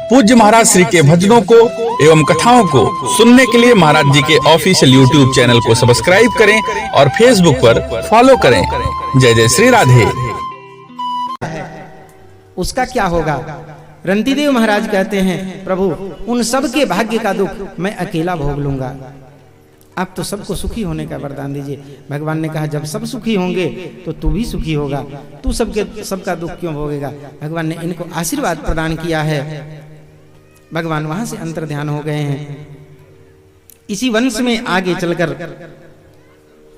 पूज्य महाराज श्री के भजनों को एवं कथाओं को सुनने के लिए महाराज जी के ऑफिशियल यूट्यूब चैनल को सब्सक्राइब करें और फेसबुक पर फॉलो करें। जय जय श्री राधे। उसका क्या होगा? रंतीदेव महाराज कहते हैं, प्रभु उन सब के भाग्य का दुख मैं अकेला भोग लूंगा, आप तो सबको सुखी होने का वरदान दीजिए। भगवान ने कहा, जब सब सुखी होंगे तो तू भी सुखी होगा, तू सबका दुख क्यों भोगेगा? भगवान ने इनको आशीर्वाद प्रदान किया है। भगवान वहां से अंतर ध्यान हो गए हैं। इसी वंश में आगे चलकर,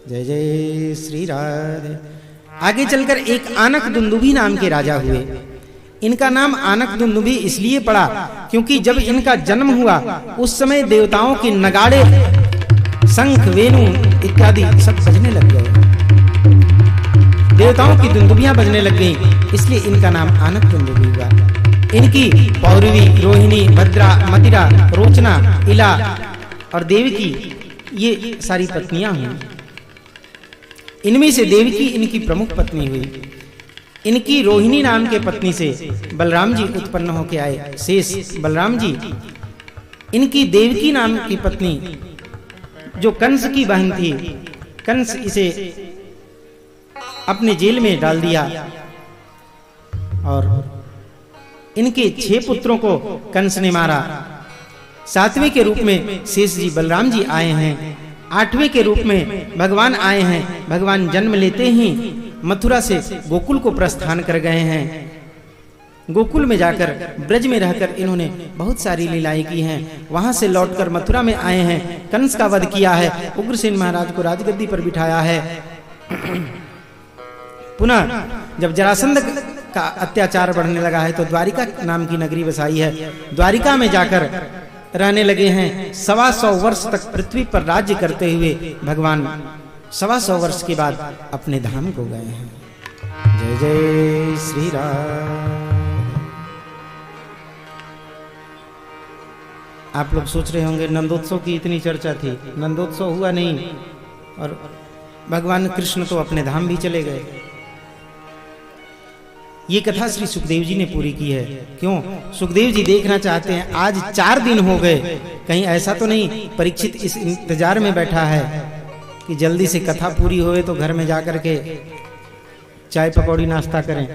जय जय श्री राधे, आगे चलकर एक आनक दुंदुभी नाम के राजा हुए। इनका नाम आनक दुंदुभी इसलिए पड़ा क्योंकि जब इनका जन्म हुआ उस समय देवताओं के नगाड़े, शंख, वेणु इत्यादि सब बजने लग गए, देवताओं की दुंदुभियां बजने लग गईं, इसलिए इनका नाम आनक दुंदुभी हुआ। इनकी पौरवी, रोहिणी, भद्रा, मदिरा, रोचना, इला और देवकी ये सारी पत्नियां हुई। इनमें से देवकी इनकी प्रमुख पत्नी हुई। इनकी रोहिणी नाम के पत्नी से बलराम जी उत्पन्न होकर आए, शेष बलराम जी। इनकी देवकी नाम की पत्नी जो कंस की बहन थी, कंस इसे अपने जेल में डाल दिया और इनके 6 पुत्रों को कंस ने मारा। 7वें के रूप में शेष जी बलराम जी आए हैं। 8वें के रूप में भगवान आए हैं। भगवान जन्म लेते ही मथुरा से गोकुल को प्रस्थान कर गए हैं। गोकुल में जाकर ब्रज में रहकर इन्होंने बहुत सारी लीलाएं की हैं। वहां से लौटकर मथुरा में आए हैं, कंस का वध किया है, उग्रसेन महाराज को राजगद्दी पर बिठाया है। पुनः जब जरासंध का अत्याचार बढ़ने लगा है तो द्वारिका नाम की नगरी बसाई है। द्वारिका में जाकर रहने लगे हैं। 125 वर्ष तक पृथ्वी पर राज्य करते हुए भगवान 125 वर्ष के बाद अपने धाम को गए हैं। जय जय श्री राम। आप लोग सोच रहे होंगे नंदोत्सव की इतनी चर्चा थी, नंदोत्सव हुआ नहीं और भगवान कृष्ण तो अपने धाम भी चले गए। ये कथा श्री सुखदेव जी ने पूरी की है। क्यों? सुखदेव जी देखना चाहते हैं, आज 4 दिन हो गए, कहीं ऐसा तो नहीं परीक्षित इस इंतजार में बैठा है कि जल्दी से कथा पूरी होए तो घर में जाकर के चाय पकौड़ी नाश्ता करें।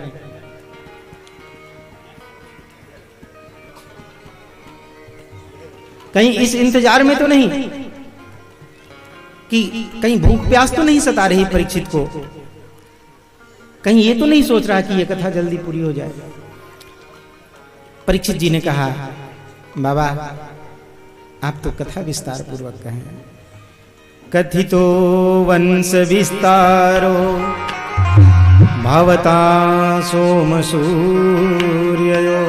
कहीं इस इंतजार में तो नहीं कि कहीं भूख प्यास तो नहीं सता रही परीक्षित को, कहीं ये तो नहीं सोच रहा कि ये कथा जल्दी पूरी हो जाए। परीक्षित जी ने कहा, बाबा आप तो कथा विस्तार पूर्वक कहें। कथितो वंश विस्तारो भवता सोम सूर्ययो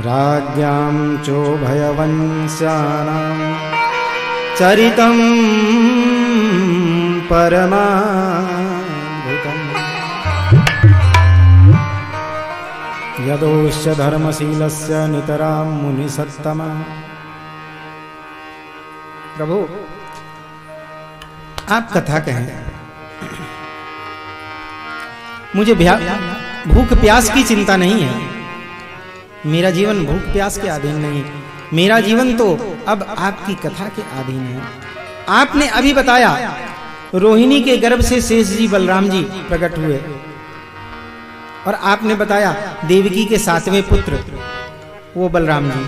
राज्ञां चोभयवंशानां चरितं परमाद्भुतम् यदोश्च धर्मशीलस्य नितरां मुनिसत्तमा। प्रभु आप कथा कहें, मुझे भूख प्यास की चिंता नहीं है। मेरा जीवन भूख प्यास के अधीन नहीं, मेरा जीवन तो अब आपकी कथा के अधीन है। आपने अभी बताया रोहिणी के गर्भ से शेष जी बलराम जी प्रकट हुए और आपने बताया देवकी के 7वें पुत्र वो बलराम जी।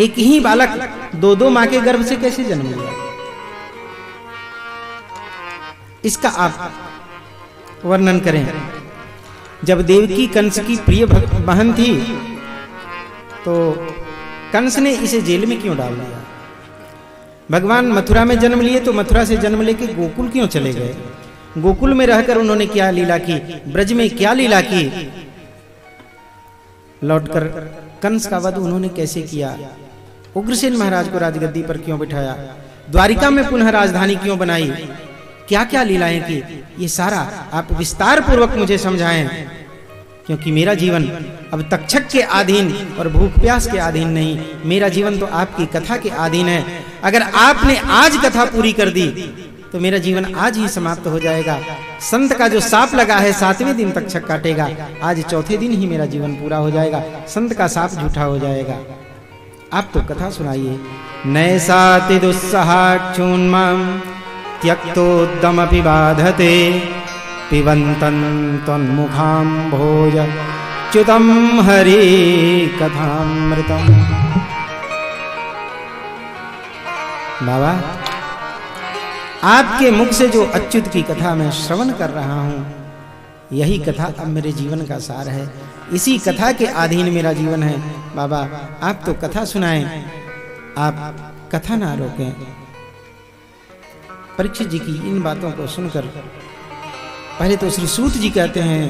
एक ही बालक 2 मां के गर्भ से कैसे जन्म लिया? इसका आप वर्णन करें। जब देवकी कंस की प्रिय बहन थी तो कंस ने इसे जेल में क्यों डाल दिया? भगवान मथुरा में जन्म लिए तो मथुरा से जन्म लेके गोकुल क्यों चले गए? गोकुल में रहकर उन्होंने क्या लीला की? ब्रज में क्या लीला की? लौटकर कंस का वध उन्होंने कैसे किया? उग्रसेन महाराज को राजगद्दी पर क्यों बिठाया? द्वारिका में पुनः राजधानी क्यों बनाई? क्या क्या लीलाएं की? ये सारा आप विस्तार पूर्वक मुझे समझाएं, क्योंकि मेरा जीवन अब तक्षक के अधीन और भूख प्यास के अधीन नहीं, मेरा जीवन तो आपकी कथा के अधीन है। अगर आपने आज कथा पूरी कर दी तो मेरा जीवन आज ही समाप्त हो जाएगा। संत का जो साप लगा है 7वें दिन तक्षक काटेगा, आज 4थे दिन ही मेरा जीवन पूरा हो जाएगा। संत का साप झूठा हो जाएगा। आप तो कथा सुनाइए। नैसाति दुस्सहाक्षून्मां त्यक्तोद्दमपि बाधते पिबन्तं त्वन्मुखाम्भोज च्युतं हरे कथामृतम्। बाबा, आपके मुख से जो अच्युत की कथा मैं श्रवण कर रहा हूं, यही कथा अब मेरे जीवन का सार है। इसी कथा के अधीन मेरा जीवन है। बाबा, आप तो कथा सुनाएं, आप कथा ना रोकें। परीक्षित जी की इन बातों को सुनकर पहले तो श्री सूत जी कहते हैं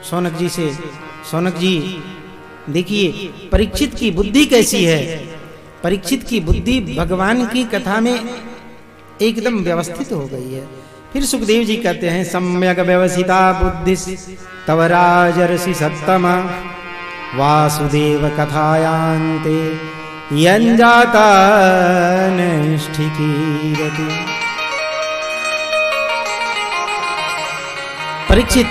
शौनक जी से, शौनक जी देखिए परीक्षित की बुद्धि कैसी है। परीक्षित की बुद्धि भगवान की कथा में एकदम व्यवस्थित हो गई है। फिर सुखदेव जी कहते हैं सम्यक व्यवसिता बुद्धि तव राजर्षि सत्तम वासुदेव कथायांते यंजाता निष्ठिकीरति। परीक्षित,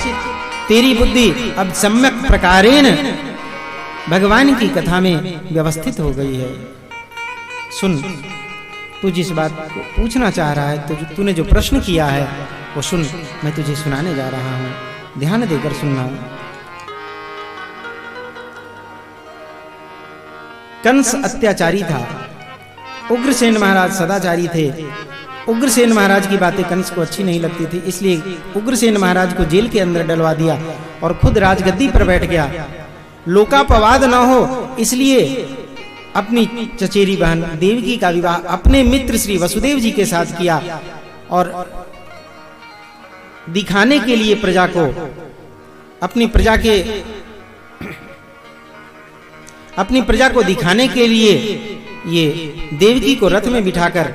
तेरी बुद्धि अब सम्यक प्रकारेण भगवान की कथा में व्यवस्थित हो गई है। सुन, तू जिस बात को पूछना चाह रहा है, तो तूने जो प्रश्न किया है वो सुन, मैं तुझे सुनाने जा रहा हूं, ध्यान देकर सुनना। कंस अत्याचारी था, उग्रसेन महाराज सदाचारी थे। उग्रसेन महाराज की बातें कंस को अच्छी नहीं लगती थी, इसलिए उग्रसेन महाराज को जेल के अंदर डलवा दिया और खुद राजगद्दी पर बैठ गया। लोकापवाद न हो इसलिए अपनी चचेरी बहन देवकी का विवाह अपने मित्र श्री वसुदेव जी के साथ किया और दिखाने के लिए प्रजा को, अपनी प्रजा को दिखाने के लिए ये देवकी को रथ में बिठाकर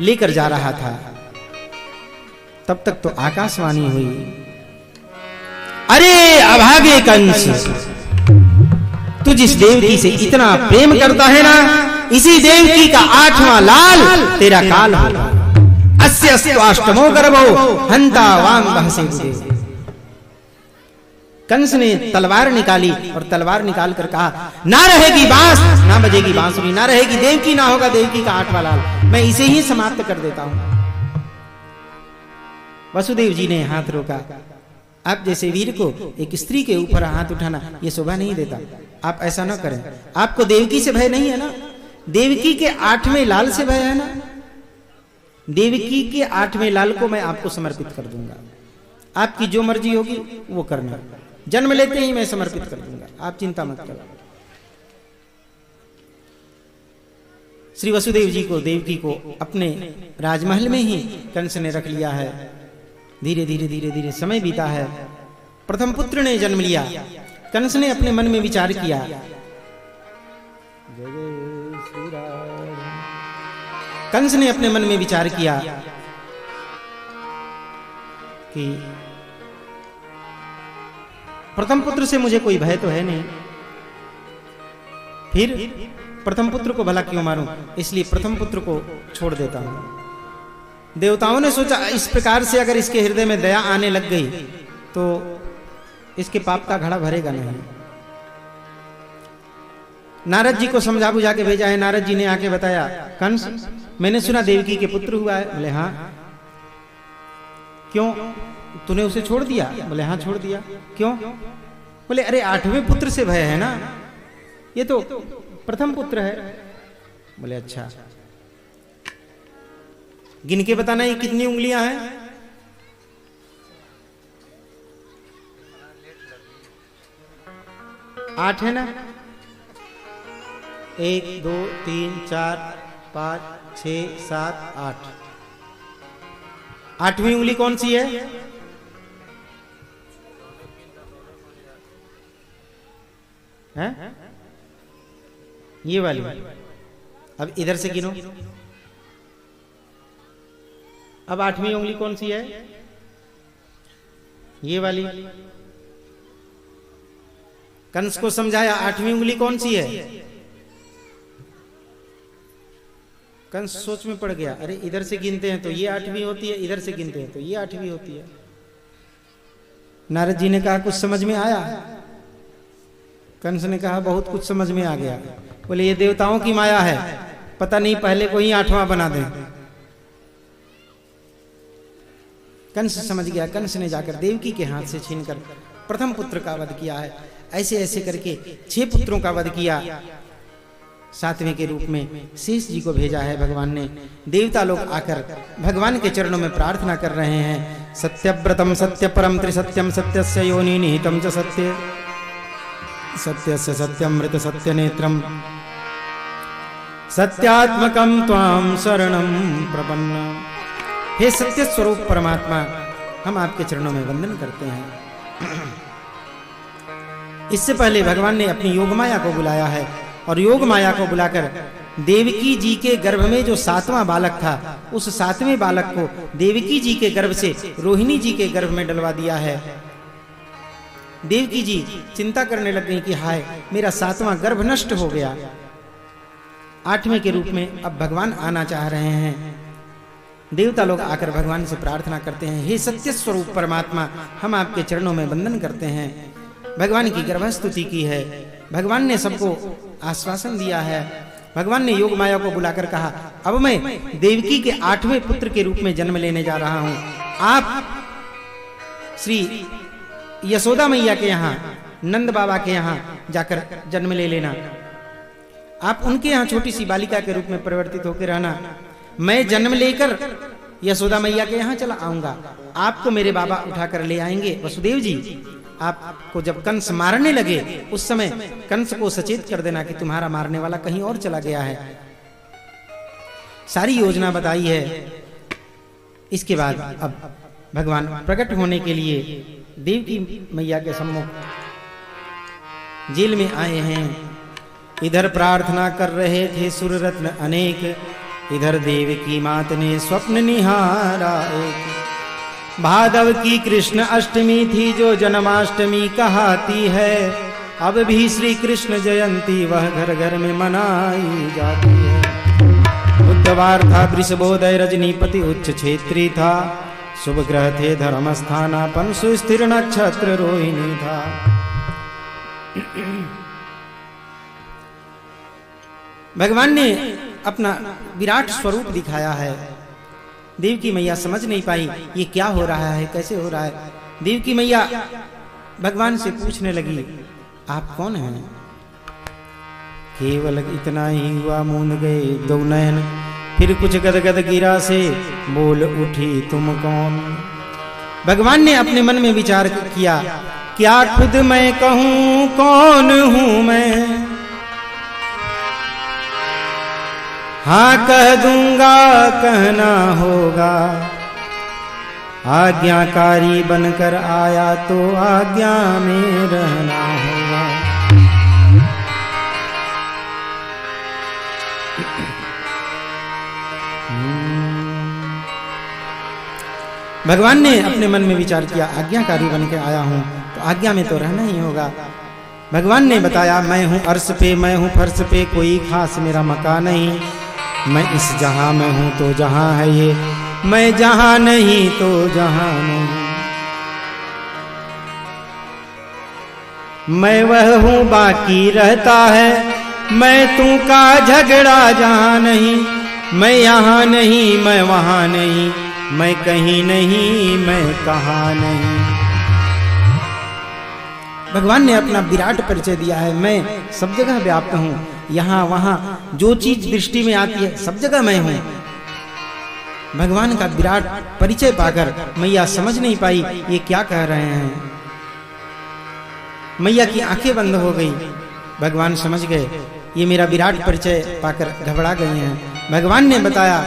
लेकर जा रहा था। तब तक तो आकाशवाणी हुई, अरे अभागे कंस, तू जिस देवकी से इतना प्रेम करता है ना, इसी देवकी का 8वां लाल तेरा काल होगा। अस्य स्वाष्टमो गर्भो हंता वांग बहसे गुदे। कंस ने तलवार निकाली और तलवार निकाल कर कहा, ना रहेगी बांस, ना बजेगी बांसुरी, ना रहेगी देवकी, ना होगा देवकी का 8वां लाल, मैं इसे ही समाप्त कर देता हूं। वसुदेव जी ने हाथ रोका। आप जैसे वीर को एक स्त्री के ऊपर हाथ उठाना ये शोभा नहीं देता, आप ऐसा ना करें। आपको देवकी से भय नहीं है ना? देवकी के 8वें लाल से भय है ना? देवकी के 8वें लाल को मैं आपको समर्पित कर दूंगा, आपकी जो मर्जी होगी वो करना, जन्म लेते ही मैं समर्पित कर दूंगा, आप चिंता मत करो। श्री वसुदेव जी को, देवकी को अपने राजमहल में ही कंस ने रख लिया है। धीरे धीरे धीरे धीरे समय बीता है। प्रथम पुत्र ने जन्म लिया। कंस ने अपने मन में विचार किया, कंस ने अपने मन में विचार किया कि प्रथम पुत्र से मुझे कोई भय तो है नहीं, फिर प्रथम पुत्र को भला क्यों मारूं, इसलिए प्रथम पुत्र को छोड़ देता हूं। देवताओं ने सोचा इस प्रकार से अगर इसके हृदय में दया आने लग गई तो इसके पाप का घड़ा भरेगा नहीं। नारद जी को समझा बुझा के भेजा है। नारद जी ने आके बताया, कंस मैंने सुना देवकी के पुत्र हुआ है। बोले हाँ। क्यों, तूने उसे छोड़ दिया? बोले हाँ छोड़ दिया। क्यों? बोले अरे 8वें पुत्र से भय है ना, ये तो प्रथम पुत्र है। बोले अच्छा, गिन के बताना ये कितनी उंगलियां हैं? 8 है ना? 1 2 3 4 5 6 7 8। 8वीं उंगली कौन सी है? हैं? ये वाली। अब इधर से गिनो। अब 8वीं उंगली कौन सी है? ये वाली। कंस को समझाया 8वीं उंगली कौन सी है? कंस सोच में पड़ गया, अरे इधर से गिनते हैं तो ये 8वीं होती है, इधर से गिनते हैं तो ये 8वीं होती है। नारद जी ने कहा कुछ समझ में आया? कंस ने कहा बहुत कुछ समझ में आ गया। बोले ये देवताओं की माया है, पता नहीं पहले को ही 8वां बना दें। कंस समझ गया, कंस ने जाकर देवकी के हाथ से छीनकर प्रथम पुत्र का वध किया है। ऐसे ऐसे करके 6 पुत्रों का वध किया। 7वें के रूप में शेष जी को भेजा है भगवान ने। देवता लोग आकर भगवान के चरणों में प्रार्थना कर रहे हैं, सत्यव्रतम सत्यपरम त्रिसत्यम सत्यस्य योनि निहितम च सत्य सत्यस्य सत्यमृत सत्यनेत्रम सत्यात्मकम त्वाम शरणम प्रपन्न। हे सत्य स्वरूप परमात्मा, हम आपके चरणों में वंदन करते हैं। इससे पहले भगवान ने अपनी योग माया को बुलाया है और योग माया को बुलाकर देवकी जी के गर्भ में जो 7वां बालक था, उस 7वें बालक को देवकी जी के गर्भ से रोहिणी जी के गर्भ में डलवा दिया है। देवकी जी चिंता करने लग गई कि हाय मेरा 7वां गर्भ नष्ट हो गया। 8वें के रूप में अब भगवान आना चाह रहे हैं। देवता लोग आकर भगवान से प्रार्थना करते हैं, हे सत्य स्वरूप परमात्मा, हम आपके चरणों में वंदन करते हैं। भगवान की गर्भस्तुति की है, भगवान ने सबको आश्वासन दिया है। भगवान ने योग माया को बुलाकर कहा, अब मैं देवकी के 8वें पुत्र के रूप में जन्म लेने जा रहा हूं। आप श्री यशोदा मैया के यहाँ, नंद बाबा के यहाँ जाकर जन्म ले लेना। आप उनके यहाँ छोटी सी बालिका के रूप में परिवर्तित होकर रहना। मैं जन्म लेकर यशोदा मैया के यहाँ चला आऊंगा, आपको मेरे बाबा उठाकर ले आएंगे। वसुदेव जी, आपको जब कंस मारने लगे उस समय कंस को सचेत कर देना कि तुम्हारा मारने वाला कहीं और चला गया है। सारी योजना बताई है। इसके बाद अब भगवान प्रकट होने के लिए देवकी मैया के सम्मुख जेल में आए हैं। इधर प्रार्थना कर रहे थे सुर रत्न अनेक, इधर देवकी मात ने स्वप्न निहारा एक। भादव की कृष्ण अष्टमी थी जो जन्माष्टमी कहाती है, अब भी श्री कृष्ण जयंती वह घर घर में मनाई जाती है। बुधवार था वृषभोदय, रजनीपति उच्च क्षेत्री था, शुभ ग्रह थे धर्म स्थानापन, सुस्थिर नक्षत्र रोहिणी था। भगवान ने अपना विराट स्वरूप दिखाया है। देवकी मैया समझ नहीं पाई ये क्या हो रहा है, कैसे हो रहा है। देवकी मैया भगवान से पूछने लगी, आप कौन हैं? केवल इतना ही हुआ, मूंद गए दो नयन, फिर कुछ गदगद गिरा से बोल उठी तुम कौन। भगवान ने अपने मन में विचार किया, क्या खुद मैं कहूं कौन हूं मैं? हाँ कह दूंगा कहना होगा, आज्ञाकारी बनकर आया तो आज्ञा में रहना होगा। भगवान ने अपने मन में विचार किया, आज्ञाकारी बनकर आया हूं तो आज्ञा में तो रहना ही होगा। भगवान ने बताया, मैं हूं अर्श पे, मैं हूं फर्श पे, कोई खास मेरा मकान नहीं। मैं इस जहां में हूं तो जहां है ये, मैं जहां नहीं तो जहां नहीं। मैं वह हूं बाकी रहता है, मैं तू का झगड़ा जहां नहीं। मैं यहां नहीं मैं वहां नहीं, मैं कहीं नहीं मैं कहां नहीं। भगवान ने अपना विराट परिचय दिया है, मैं सब जगह व्याप्त हूं, यहां वहां जो चीज दृष्टि में आती है सब जगह मैं हूं। भगवान का विराट परिचय पाकर मैया समझ नहीं पाई ये क्या कह रहे हैं। मैया की आंखें बंद हो गई। भगवान समझ गए ये मेरा विराट परिचय पाकर घबरा गए हैं। भगवान ने बताया,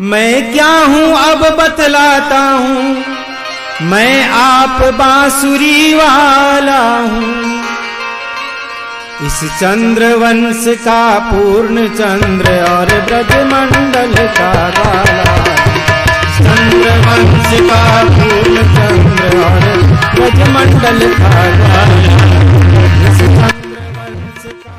मैं क्या हूं अब बतलाता हूं, मैं आप बांसुरी वाला हूं। इस चंद्र वंश का पूर्ण चंद्र और ब्रजमंडल का बाला। चंद्र वंश का पूर्ण चंद्र और ब्रजमंडल का बाला। इस चंद्र वंश का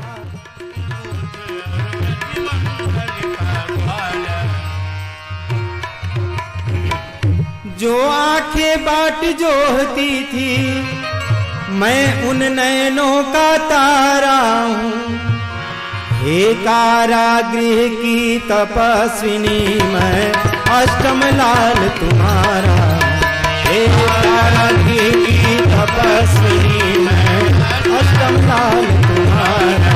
जो आंखें बाट जोहती थी, मैं उन नयनों का तारा हूं। हे कारागृह की तपस्विनी मैं अष्टम लाल तुम्हारा। हे कारागृह की तपस्विनी मैं अष्टम लाल तुम्हारा।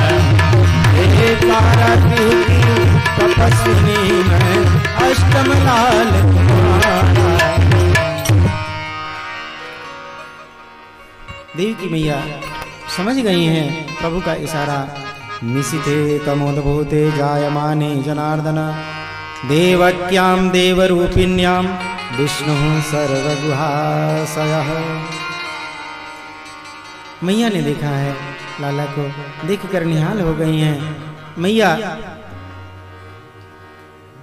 हे कारागृह की तपस्विनी मैं अष्टम लाल तुम्हारा। देवी की मैया समझ गई हैं प्रभु का इशारा। निशिते तमोद्भूते जायमाने जनार्दन देवक्यां देवरूपिण्यां विष्णु सर्वगुहाशयः। मैया ने देखा है लाला को, देखकर निहाल हो गई हैं। मैया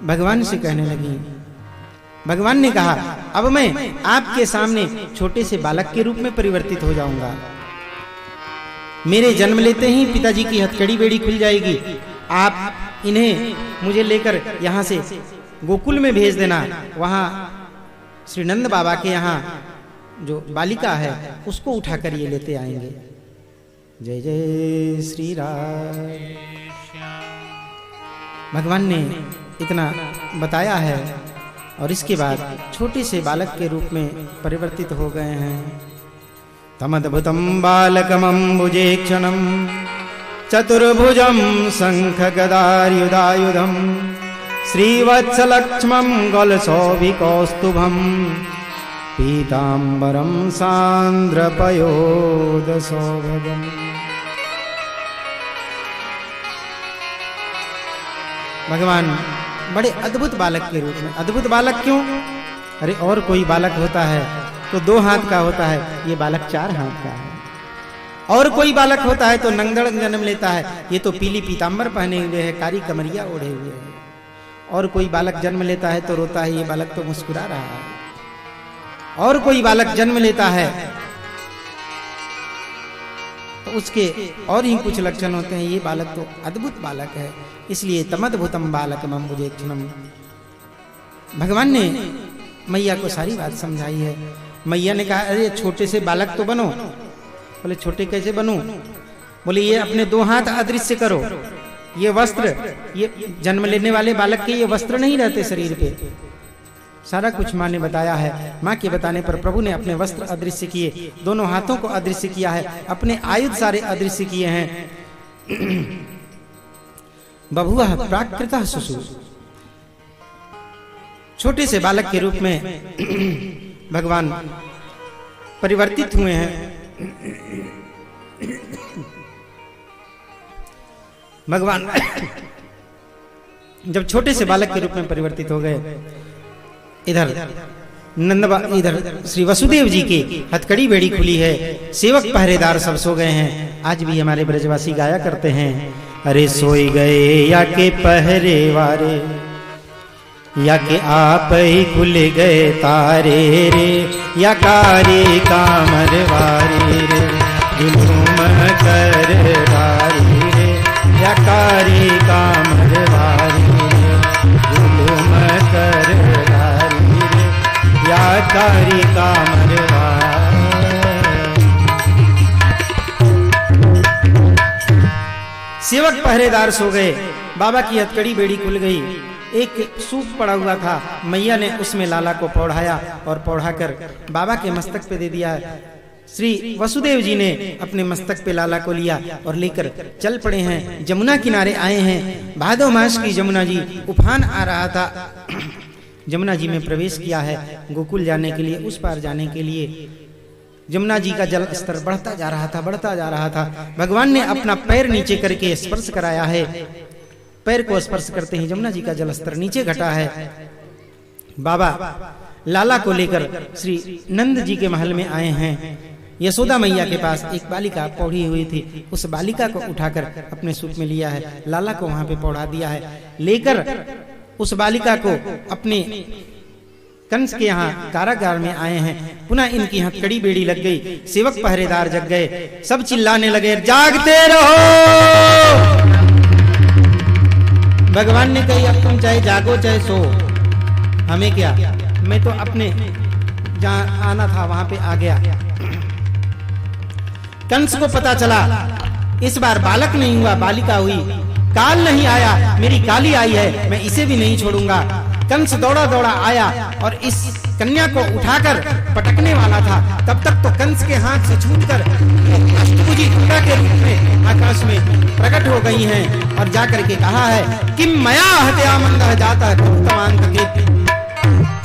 भगवान से कहने लगी, भगवान ने कहा अब मैं आपके सामने छोटे से बालक के रूप में परिवर्तित हो जाऊंगा। मेरे जन्म लेते ही पिताजी की हथकड़ी बेड़ी खुल जाएगी। आप इन्हें मुझे लेकर यहाँ से गोकुल में भेज देना। वहाँ श्री नंद बाबा के यहाँ जो बालिका है उसको उठाकर ये लेते आएंगे। जय जय श्री राम। भगवान ने इतना बताया है और इसके बाद छोटे से बालक के रूप में परिवर्तित हो गए हैं। तमद्भुतं बालकमम्बुजेक्षणं चतुर्भुजं शङ्खगदायुधायुधं श्रीवत्सलक्ष्मं गलशोभिकौस्तुभं पीताम्बरं सान्द्रपयोदशोभगम्। भगवान बड़े अद्भुत बालक के रूप में। अद्भुत बालक क्यों? अरे और कोई बालक होता है तो 2 हाथ का होता है, ये बालक 4 हाथ का है। और कोई बालक होता है तो नंगड़ जन्म लेता है, ये तो पीली पीताम्बर पहने हुए है, कारी कमरिया ओढ़े हुए है। और कोई बालक जन्म लेता है तो रोता है, ये बालक तो मुस्कुरा रहा है। और कोई बालक जन्म लेता है तो उसके और ही कुछ लक्षण होते हैं, ये बालक तो अद्भुत बालक है। इसलिए तमद्भुतम बालकमम्बुजेक्षणं। भगवान ने मैया को सारी बात समझाई है। मैया ने कहा अरे छोटे से बालक तो बनो। बोले छोटे कैसे बनूं? बोले ये अपने 2 हाथ अदृश्य करो। ये वस्त्र, ये जन्म लेने वाले बालक के ये वस्त्र नहीं रहते शरीर पे। सारा कुछ माँ ने बताया है। माँ के बताने पर प्रभु ने अपने वस्त्र अदृश्य किए, दोनों हाथों को अदृश्य किया है, अपने आयुध सारे अदृश्य किए हैं। बभुवः प्राकृतः शुशु। छोटे से बालक के रूप में भगवान परिवर्तित हुए हैं। भगवान जब छोटे से बालक के रूप में परिवर्तित हो गए, इधर श्री वसुदेव जी की हथकड़ी बेड़ी खुली है, सेवक पहरेदार सब सो गए हैं। आज भी हमारे ब्रजवासी गाया करते हैं, अरे सोई गए या के पहरे वारे, या के आप ही खुल गए तारे रे, या कारी कामर वारी रे, जुलूम कर डारी रे, या कारी कामर वारी रे, जुलूम कर डारी रे, या कारी कामर वारी। सेवक पहरेदार सो गए, बाबा की हथकड़ी बेड़ी खुल गई। एक सूप पड़ा हुआ था, मैया ने उसमें लाला को पौढ़ाया और पौढ़ाकर बाबा के मस्तक पे दे दिया। श्री वसुदेव जी ने अपने मस्तक पे लाला को लिया और लेकर चल पड़े हैं। जमुना किनारे आए हैं। भादो मास की जमुना जी, उफान आ रहा था। जमुना जी में प्रवेश किया है गोकुल जाने के लिए, उस पार जाने के लिए। जमुना जी का जल स्तर बढ़ता जा रहा था, बढ़ता जा रहा था। भगवान ने अपना पैर नीचे करके स्पर्श कराया है। पैर को स्पर्श करते ही जमुना जी का जल स्तर नीचे घटा है। बाबा लाला को लेकर श्री नंद जी के महल में आए हैं। यशोदा मैया के पास एक बालिका पौड़ी हुई थी, उस बालिका को उठाकर अपने सूप में लिया है, लाला को वहां पे पौड़ा दिया है। लेकर उस बालिका को अपने कंस के यहाँ कारागार में आए हैं। पुनः इनकी हथकड़ी बेड़ी लग गई, सेवक पहरेदार जग गए, सब चिल्लाने लगे जागते रहो। भगवान ने कही अब तुम चाहे जागो चाहे सो, हमें क्या, मैं तो अपने जहां आना था वहां पे आ गया। कंस को पता चला इस बार बालक नहीं हुआ, बालिका हुई। काल नहीं आया, मेरी काली आई है, मैं इसे भी नहीं छोड़ूंगा। कंस दौड़ा दौड़ा आया और इस कन्या को उठाकर पटकने वाला था। तब तक तो कंस के हाथ से छूटकर अष्टभुजी दुर्गा के रूप में आकाश में प्रकट हो गई हैं और जाकर के कहा है कि मया हत्या मंदः जाता के,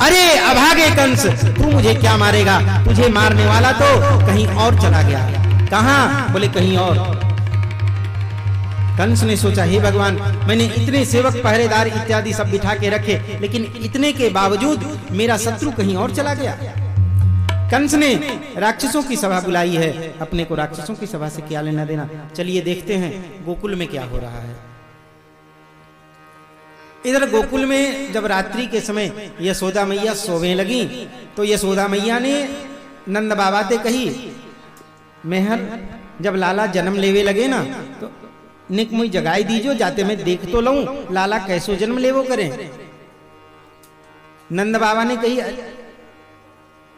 अरे अभागे कंस, तू मुझे क्या मारेगा? तुझे मारने वाला तो कहीं और चला गया। कहां? बोले कहीं और। कंस ने सोचा, हे भगवान, मैंने इतने सेवक पहरेदार इत्यादि सब बिठा के रखे, लेकिन इतने के बावजूद मेरा शत्रु कहीं और चला गया। कंस ने राक्षसों की सभा बुलाई है। अपने को राक्षसों की सभा से क्या लेना देना। चलिए देखते हैं गोकुल में क्या हो रहा है। इधर गोकुल में जब रात्रि के समय यशोदा मैया सोने लगी तो यशोदा मैया ने नंद बाबा से कही, मेहर जब लाला जन्म लेवे लगे ना तो निक मुई जगाई दीजो, जाते मैं देख तो लऊं लाला कैसो जन्म लेवो करें। नंद बाबा ने कही,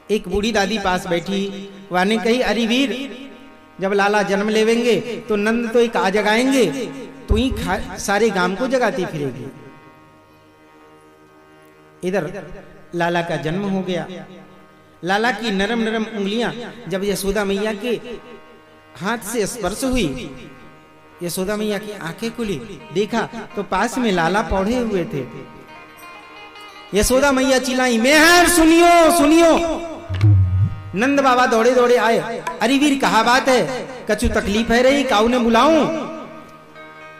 एक बूढ़ी दादी पास बैठी, वाने कही, अरे वीर, जब लाला जन्म लेवेंगे तो नंद तो एक आ जगाएंगे, तू ही सारे गांव को जगाती फिरेगी। इधर लाला का जन्म हो गया। लाला की नरम नरम उंगलियां जब यशोदा मैया के हाथ से स्पर्श हुई, यशोदा मैया की आंखें खुली, देखा तो पास में लाला पौधे हुए थे। यशोदा मैया चिल्लाई, मेहर सुनियो सुनियो। नंद बाबा दौड़े दौड़े आए, अरे वीर कहा बात है, कछु तकलीफ है रही, काऊ ने बुलाऊं?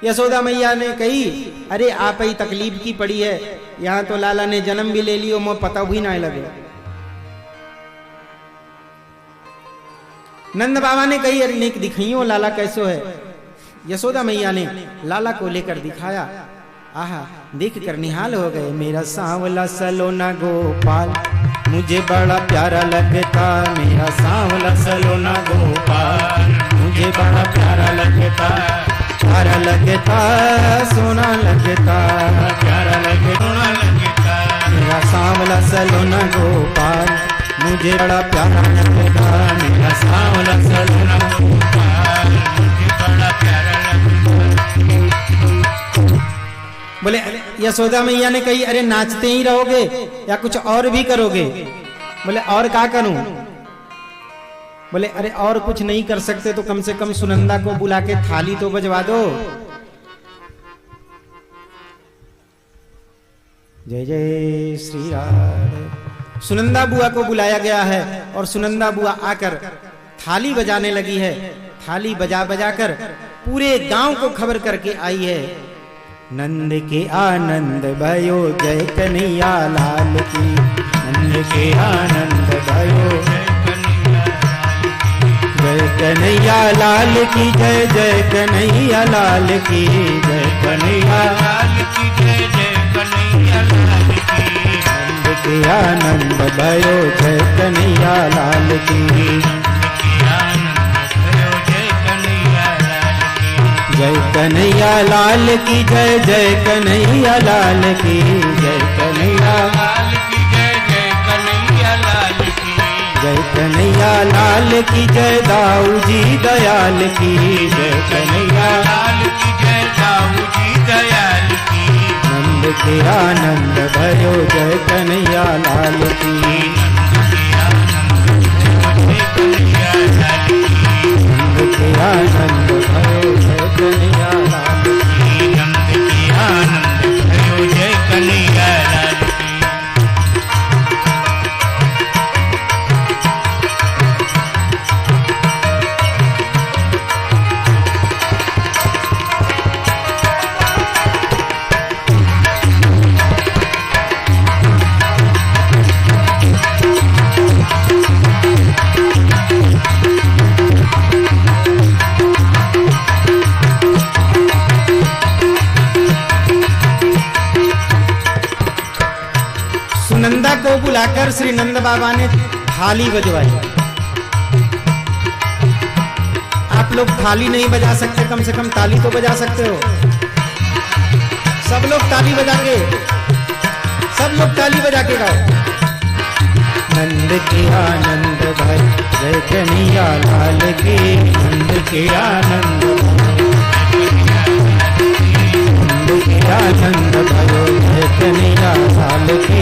यशोदा मैया ने कही, अरे आप ही तकलीफ की पड़ी है, यहाँ तो लाला ने जन्म भी ले लियो, मुझे पता भी ना लगे। नंद बाबा ने कही, अरे नेक दिखाइयो लाला कैसो है। यशोदा मैया ने लाला को लेकर दिखाया। आहा, देख कर निहाल हो गए। मेरा सांवला सलोना गोपाल मुझे बड़ा प्यारा लगता, मेरा सांवला सलोना गोपाल मुझे बड़ा प्यारा लगता, प्यारा लगता, सोना लगता, प्यारा लगता, सोना लगता। मेरा सांवला सलोना गोपाल मुझे बड़ा प्यारा लगता, मेरा सांवला सलोना गोपाल मुझे बड़ा प्यारा। बोले यशोदा मैया ने कही, अरे नाचते ही रहोगे या कुछ और भी करोगे? बोले और क्या करूं? बोले अरे और कुछ नहीं कर सकते तो कम से कम सुनंदा को बुला के थाली तो बजवा दो। जय जय श्री राम। सुनंदा बुआ को बुलाया गया है और सुनंदा बुआ आकर थाली बजाने लगी है। थाली बजा बजा कर पूरे गांव को खबर करके आई है। नंद के आनंद भयो जय कन्हैया लाल की, नंद के आनंद भयो जय कन्हैया लाल की, जय जय कन्हैया लाल की, जय कन्हैया लाल की, जय जय कन्हैया लाल की। नंद के आनंद भयो जय कन्हैया लाल की, जय कन्हैया लाल की, जय जय कन्हैया लाल की, जय कन्हैया लाल की, जय जय कन्हैया लाल की, जय कन्हैया लाल की, जय दाऊ जी दयाल की, जय कन्हैया लाल की, जय दाऊ जी दयाल की। नंद के आनंद भयो जय कन्हैया लाल की, नंद के आनंद भयो जय कन्हैया लाल की, नंद के आनंद भयो जय कन्हैया लाल की। सुनंदा को बुलाकर श्री नंद बाबा ने थाली बजवाई। आप लोग थाली नहीं बजा सकते, कम से कम ताली तो बजा सकते हो। सब लोग ताली बजा के, सब लोग ताली बजा के गाओ। नंद के आनंद भाई जय कन्हैया लाल की, नंद के आनंद आनंद भयो जय कन्हैया लाल की।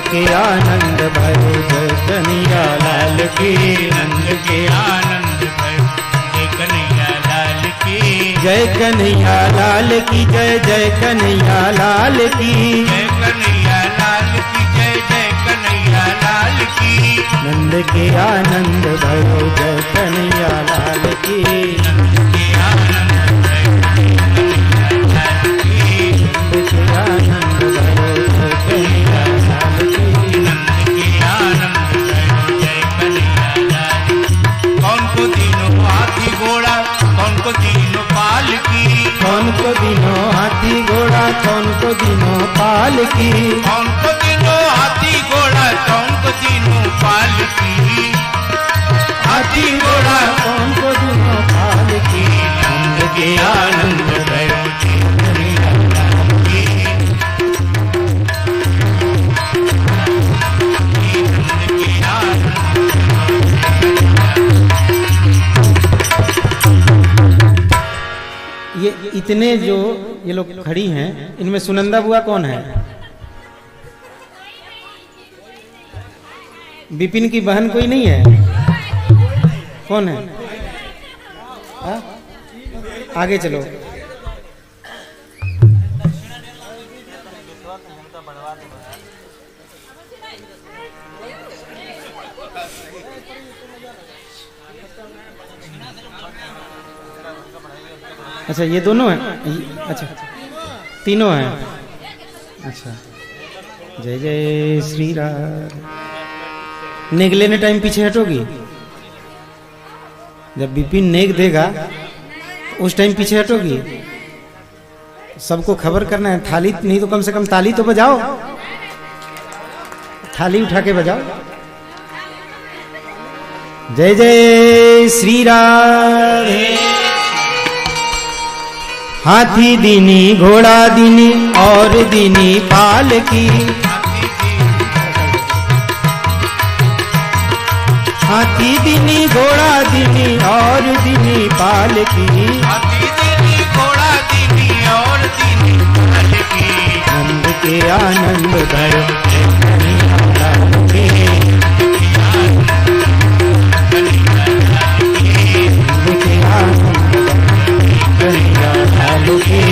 के आनंद भयो जय कन्हैया लाल की। नंद के आनंद भयो जय कन्हैया लाल की। जय कन्हैया लाल की जय जय कन्हैया लाल की। जय कन्हैया लाल की जय जय कन्हैया लाल की। नंद के आनंद भयो जय कन्हैया लाल की। नंद के आनंद भयो जय कन्हैया लाल की। नंद के आनंद भयो जय कन्हैया लाल की। नंद के आनंद भयो जय कन्हैया लाल की। कौन को तीनों हाथी घोड़ा कौन को तीनों पालकी। कौन को दिनों हाथी घोड़ा कौन को दिनों पालकी। कौन को तीनों हाथी घोड़ा कौन को तीनों पालकी। हाथी घोड़ा कौन को दिनों पालकी। नंद के आनंद भयो जय कन्हैया लाल की। नंद के आनंद ये इतने जो ये लोग खड़ी हैं इनमें सुनंदा बुआ कौन है? विपिन की बहन कोई नहीं है? कौन है? हा? आगे चलो। अच्छा ये दोनों हैं? अच्छा तीनों हैं। अच्छा जय जय श्री राम। नेग लेने टाइम पीछे हटोगी? जब विपिन नेग देगा उस टाइम पीछे हटोगी? सबको खबर करना है। थाली नहीं तो कम से कम ताली तो बजाओ। थाली उठा के बजाओ। जय जय श्री राम। हाथी दीनी घोड़ा दीनी और दीनी पालकी। हाथी दीनी घोड़ा दीनी और दीनी पालकी। हाथी दीनी घोड़ा दीनी और दीनी पालकी। नंद के आनंद भयो जय कन्हैया लाल की। नंद के आनंद कन्हैया लाल की।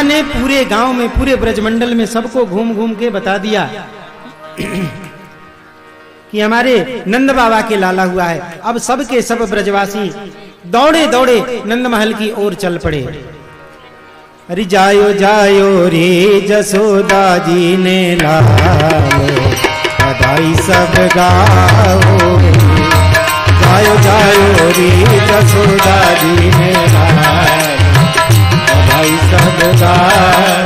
ने पूरे गांव में पूरे ब्रजमंडल में सबको घूम घूम के बता दिया कि हमारे नंद बाबा के लाला हुआ है। अब सब के सब ब्रजवासी दौड़े दौड़े नंद महल की ओर चल पड़े। अरे जायो जायो रे जसोदा जी ने लालो बधाई सब गाओ। जायो जायो रे जसोदा जी ने लालो बधाई सब गाओ।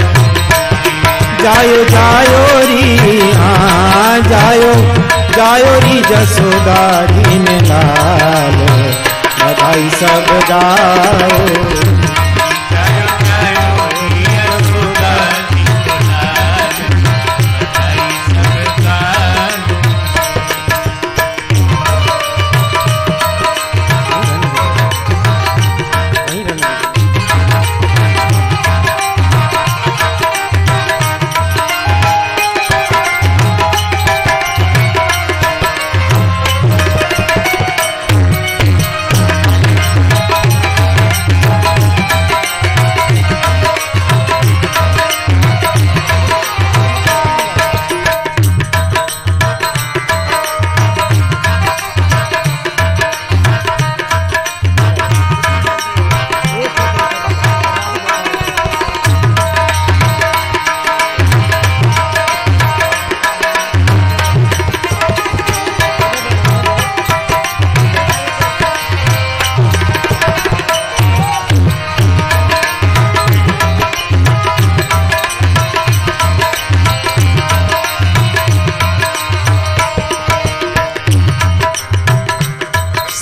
जायो जायो री हाँ जायो जायो री जसोदा जी ने लालो बधाई सब गाओ।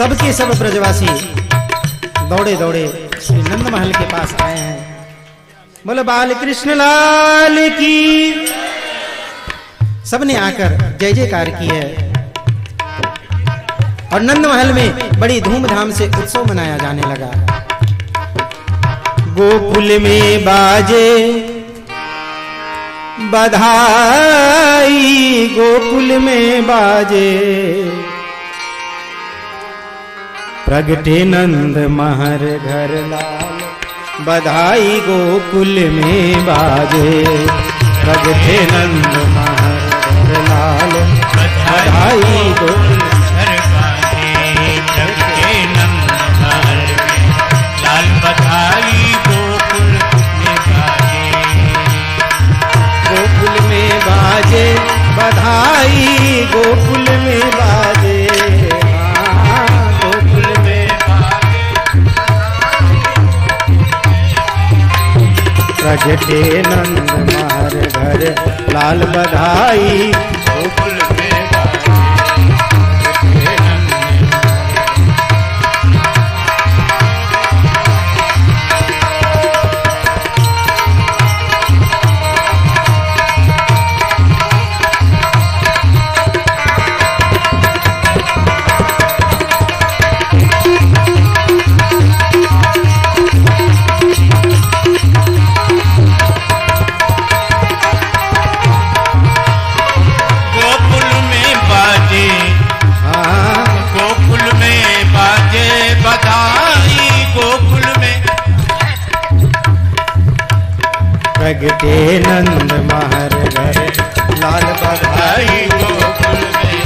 सबके सब ब्रजवासी दौड़े दौड़े श्री नंद महल के पास आए हैं। बोलो बाल कृष्ण लाल की। सबने आकर जय जयकार की है और नंद महल में बड़ी धूमधाम से उत्सव मनाया जाने लगा। गोकुल में बाजे बधाई, गोकुल में बाजे प्रगटे नंद महर घर लाल, बधाई गोकुल में बाजे प्रगटे नंद महर घर लाल, बधाई गोकुल घर बाजे प्रगटे नंद महर लाल, बधाई गोकुल में बाजे। गोकुल में बाजे बधाई, गोकुल में बाजे, गोकुल में प्रगटे नंद महर घर लाल, बधाई गोकुल में बाजे। प्रगटे नंद महर घर लाल, बधाई गोकुल में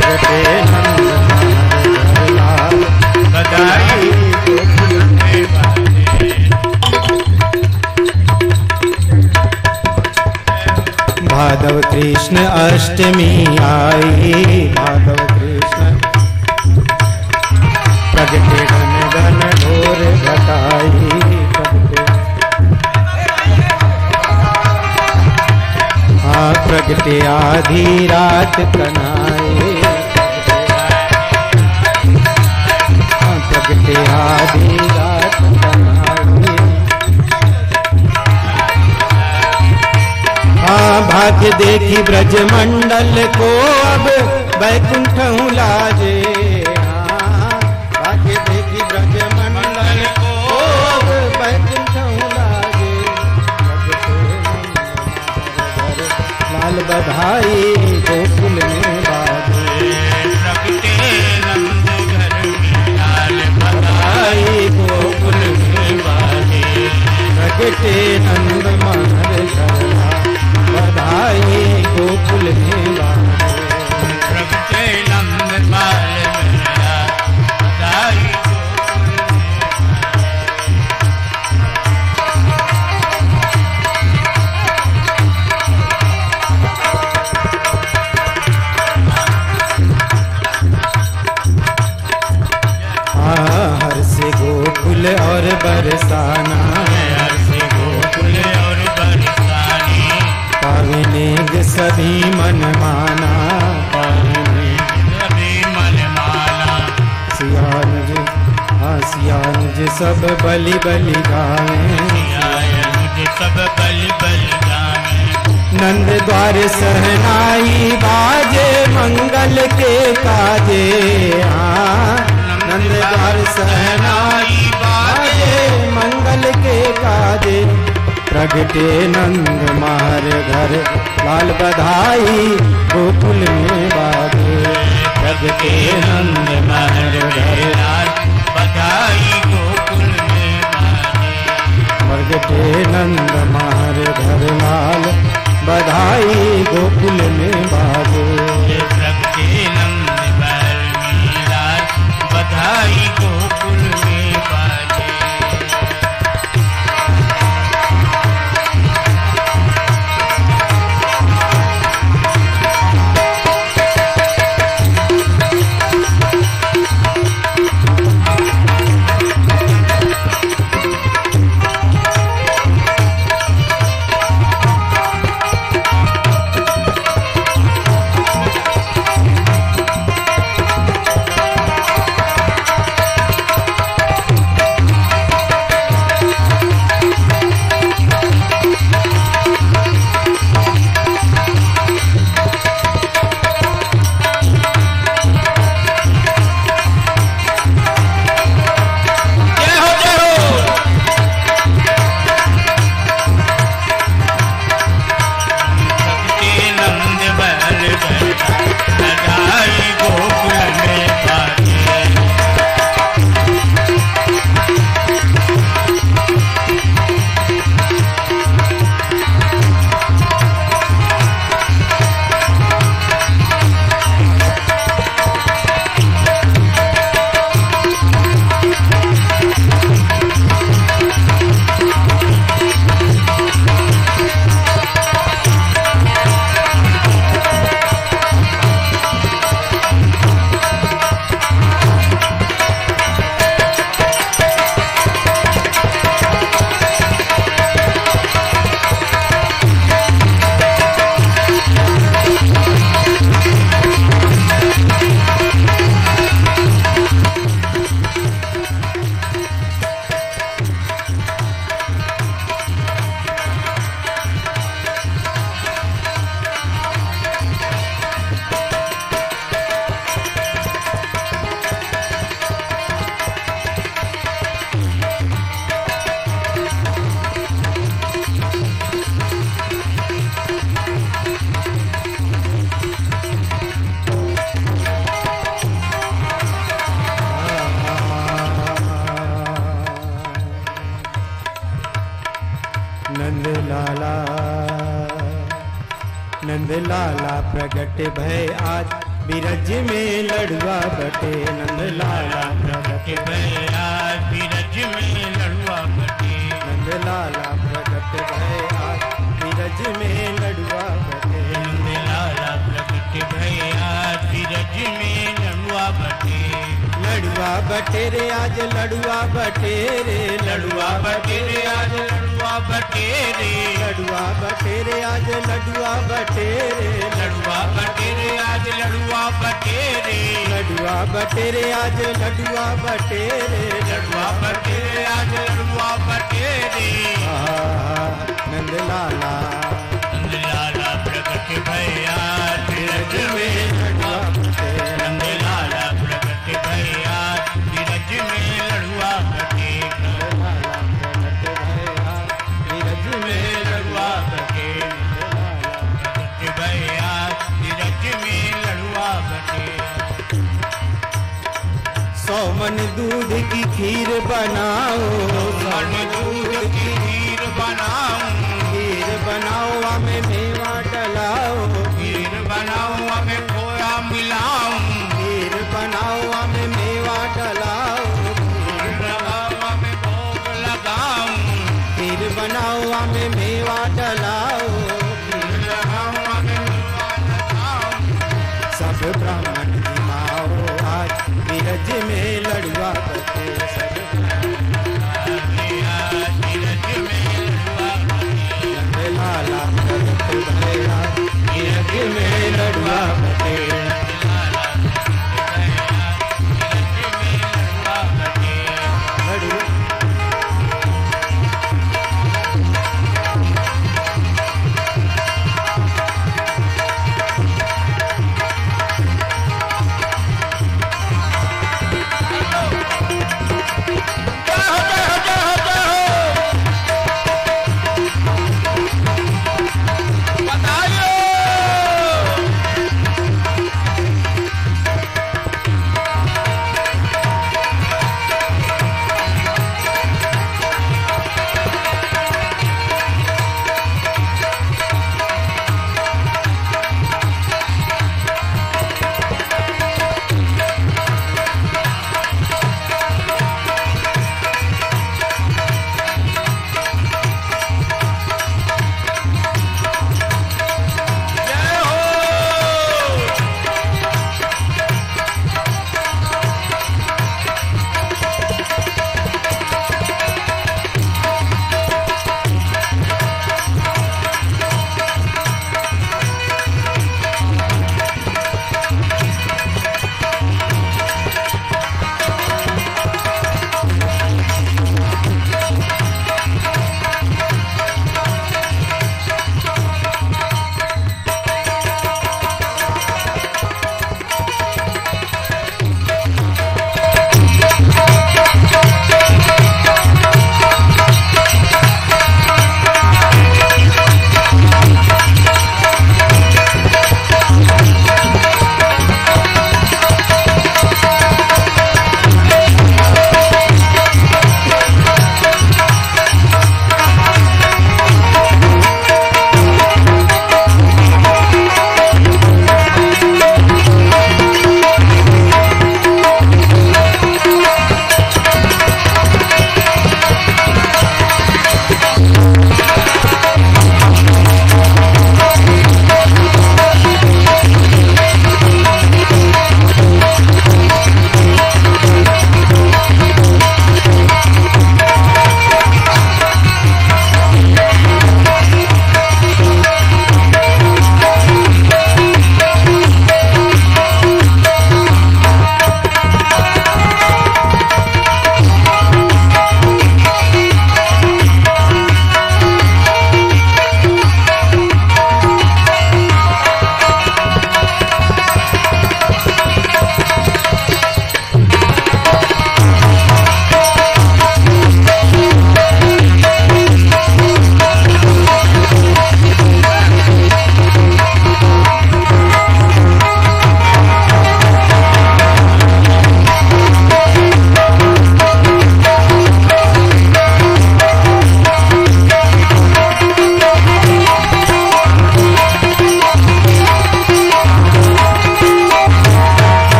प्रगटे नंद महर घर लाल, बधाई गोकुल में बाजे। भादव कृष्ण अष्टमी आई, भादव कृष्ण प्रगटे घन घन घोर घटाई, प्रगटे आधी रात कनाए, प्रगटे आधी रात कनाए। भाग्य देखी ब्रज मंडल को अब बैकुंठ लाजे, भाग्य देखी ब्रज मंडल को अब बैकुंठ लाजे, लाल बधाई गोकुल में बाजे, प्रगटे नंद घर में लाल, बधाई गोकुल में बाजे। प्रगटे नंद महर घर लाल, बधाई गोकुल में बाजे, प्रगटे नंद महल में लाल, बधाई गोकुल गोकुल और बरसाना, हर से गोकुल और बरसाने, पावनेग सभी मन माना, सभी मन माना। सियानुज सियानुज सब बलि बलि गावे, सियानुज सब बलि बलि गावे। नंद द्वार सहनाई बाजे मंगल के काजे, नंद द्वार सहनाई बाजे मंगल के काजे, प्रगटे नंद महर घर लाल, बधाई गोकुल में बाजे, प्रगटे नंद महर घर लाल, बधाई गोकुल में बाजे। प्रगटे नंद महर घर लाल, बधाई गोकुल में बाजे, प्रगटे नंद महल में लाल, बधाई गोकुल में बाजे। प्रगट भय आज बिरज में लड़ुआ बटे। नंद लाला प्रगट भय आज बिरज में लड़ुआ बटे। नंद लाला प्रगट भय आज बिरज में लड़ुआ बटे। नंद लाला प्रगट भय आज बिरज में लड़ुआ बटे। लड़ुआ बटे रे आज लड़ुआ बटे रे। लड़ुआ बटे रे आज लड़ुआ बटे रे। लड़ुआ बटे रे आज लड़ुआ बटे रे। लड़ुआ बटे रे आज लड़ुआ बटे रे। लड़ुआ बटे रे आज लड़ुआ बटे रे। लड़ुआ बटे रे आज लड़ुआ बटे रे। नंद लाला नंद लाला प्रगट भय आज बिरज में लड़ुआ बटे। नंद लाला प्रगट भय आज बिरज में लड़ुआ बटे। बिरज में लड़ुआ बटे। प्रगट भय आज बिरज में लड़ुआ बटे। 100 मन दूध की खीर बनाओ। 100 मन दूध की खीर बनाऊं। खीर बनाओ हमें मेवा डलाओ। खीर बनाऊं हमें खोया मिलाऊं। खीर बनाओ हमें मेवा डलाओ। खीर बनाऊं हमें भोग लगाऊं। खीर बनाओ हमें मेवा डलाओ। खीर लगाऊं हमें मेवा लगाऊं। सब ब्राह्मण जिमाओ आज बिरज में लड़ुआ बटे। सब आज बिरज में लड़ुआ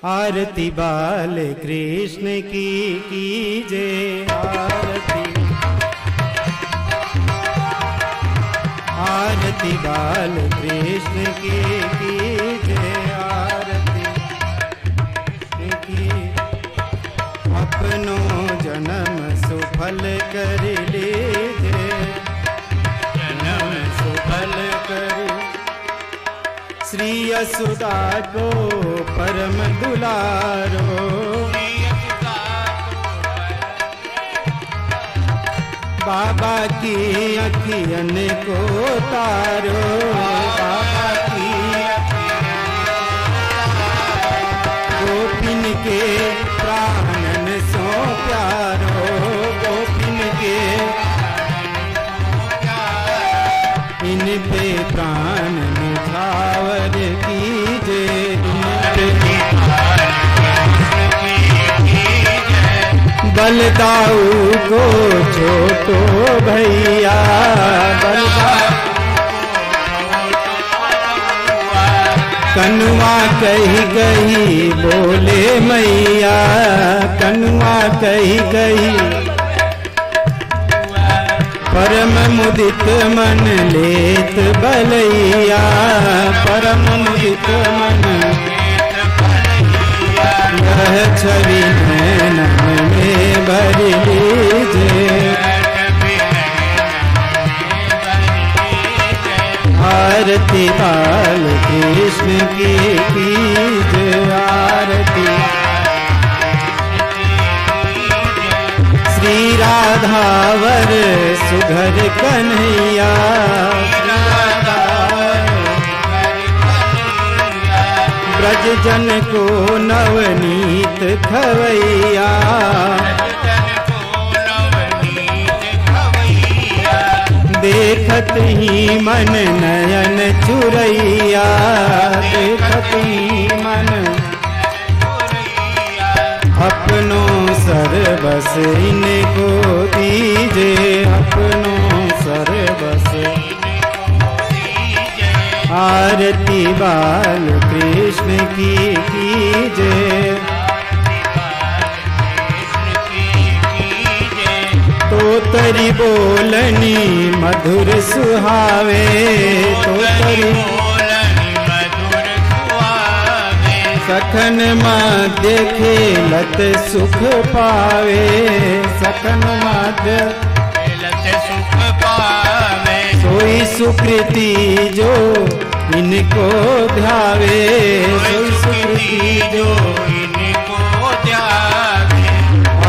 आरती बाल कृष्ण की कीजे आरती। आरती बाल कृष्ण की कीजे आरती कृष्ण की। अपनो जन्म सुफल कर लीजे जन्म सुफल कर। श्री यशोदा को परम दुलारो बाबा की अखियन को तारो। बाबा की गोपिन के प्राणन सो प्यारो। गोपिन के इन पे प्राण निछावर कीजे। बलदाऊ को छोटो भैया कनुआ कही कही बोले मैया। कनुआ कही कही परम मुदित मन लेत बलैया। परम मुदित मन यह छवि नैनन में भर लीजे। आरती बाल कृष्ण की कीजे आरती। श्री राधावर सुघर कन्हैया। ब्रज जन को नवनीत खवैया। देखत ही मन नयन चुरैया। देखत ही मन अपनो सर्वस इनको दीजे। अपनो सर्वस आरती बाल कृष्ण की कीजे। तो तरी बोलनी मधुर सुहावे। तो तरी सखन मध्य खेलत सुख पावे। सखन मध्य सुख पावे। सोई सुकृति जो इनको ध्यावे। सोई सुकृति जो इनको ध्यावे।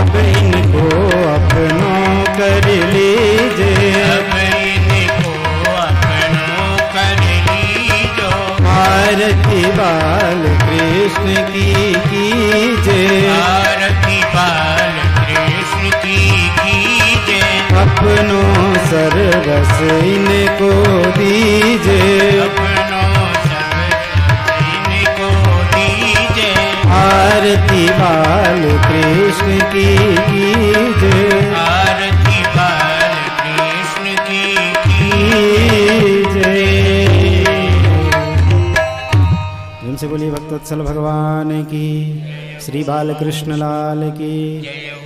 अब इनको अपनो कर लीजे। अब इनको अपनो कर लीजो। आरती बाल कृष्ण की कीजे। आरती बाल कृष्ण की कीजे। अपनो सर्वस इनको दीजे। अपनो सर्वस इनको दीजे। आरती बाल कृष्ण की कीजे। आरती बाल कृष्ण की कीजे। प्रेम से बोलिए भक्तवत्सल भगवान की। श्री बालकृष्ण लाल की।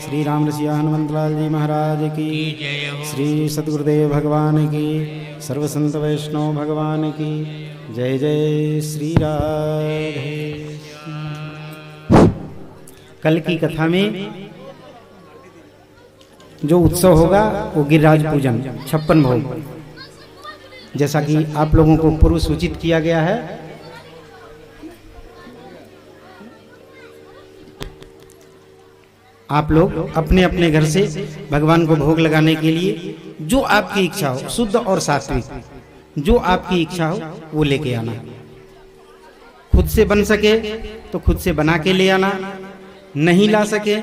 श्री राम रसिया हनुमंत लाल जी महाराज की। श्री सद्गुरुदेव भगवान की। सर्व संत वैष्णव भगवान की जय। जय श्री राधे। कल की कथा में जो उत्सव होगा वो गिरिराज पूजन 56 भोग, जैसा कि आप लोगों को पूर्व सूचित किया गया है। आप लोग अपने अपने घर से भगवान को भोग लगाने के लिए जो आपकी इच्छा हो, शुद्ध और सात्विक, जो आपकी इच्छा हो वो लेके आना। खुद से बन सके तो खुद से बना के ले आना, नहीं ला सके